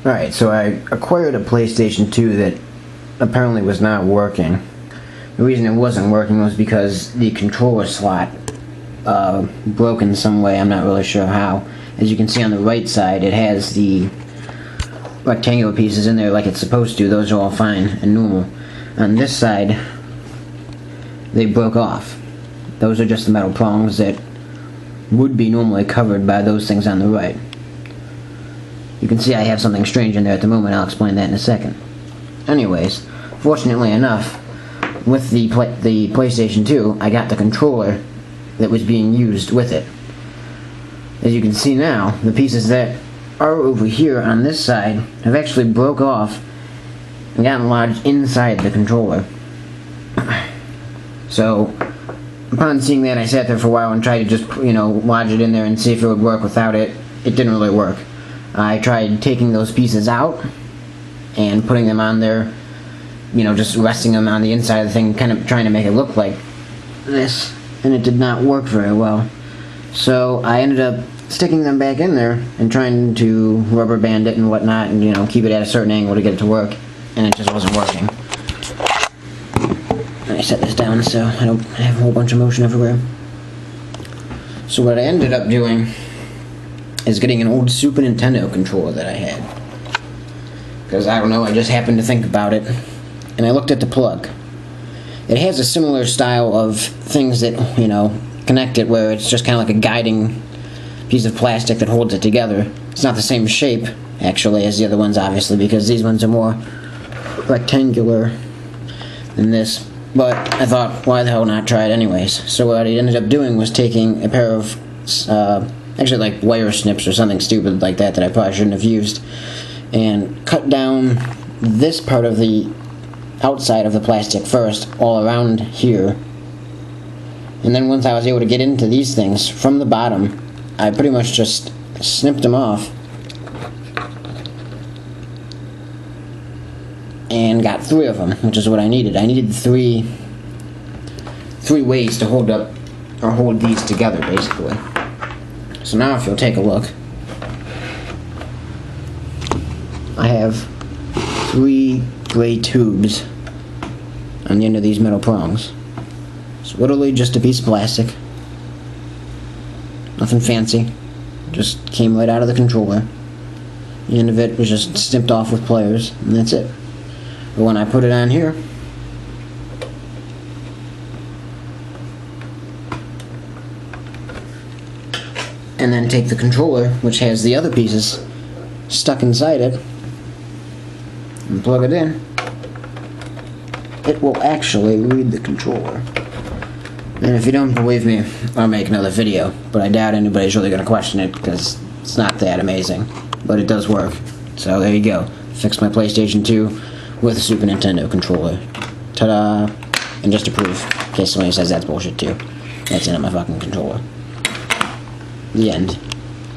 Alright, so I acquired a PlayStation 2 that apparently was not working. The reason it wasn't working was because the controller slot broke in some way. I'm not really sure how. As you can see on the right side, it has the rectangular pieces in there like it's supposed to. Those are all fine and normal. On this side, they broke off. Those are just the metal prongs that would be normally covered by those things on the right. You can see I have something strange in there at the moment. I'll explain that in a second. Anyways, fortunately enough, with the PlayStation 2, I got the controller that was being used with it. As you can see now, the pieces that are over here on this side have actually broke off and gotten lodged inside the controller. So, upon seeing that, I sat there for a while and tried to just, lodge it in there and see if it would work without it. It didn't really work. I tried taking those pieces out and putting them on there, just resting them on the inside of the thing, kind of trying to make it look like this, and it did not work very well. So I ended up sticking them back in there and trying to rubber band it and whatnot and, keep it at a certain angle to get it to work, and it just wasn't working. And I set this down so I don't have a whole bunch of motion everywhere. So what I ended up doing is getting an old Super Nintendo controller that I had. Because, I don't know, I just happened to think about it. And I looked at the plug. It has a similar style of things that, connect it, where it's just kind of like a guiding piece of plastic that holds it together. It's not the same shape, actually, as the other ones, obviously, because these ones are more rectangular than this. But I thought, why the hell not try it anyways? So what I ended up doing was taking a pair of actually like wire snips or something stupid like that I probably shouldn't have used, and cut down this part of the outside of the plastic first, all around here. And then once I was able to get into these things from the bottom, I pretty much just snipped them off and got 3 of them, which is what I needed. I needed three ways to hold these together, basically. So now if you'll take a look, I have 3 gray tubes on the end of these metal prongs. It's literally just a piece of plastic. Nothing fancy. Just came right out of the controller. The end of it was just snipped off with pliers, and that's it. But when I put it on here, and then take the controller, which has the other pieces stuck inside it, and plug it in, it will actually read the controller. And if you don't believe me, I'll make another video, but I doubt anybody's really going to question it, because it's not that amazing. But it does work. So there you go. Fixed my PlayStation 2 with a Super Nintendo controller. Ta-da! And just to prove, in case somebody says that's bullshit too, that's in on my fucking controller. The end.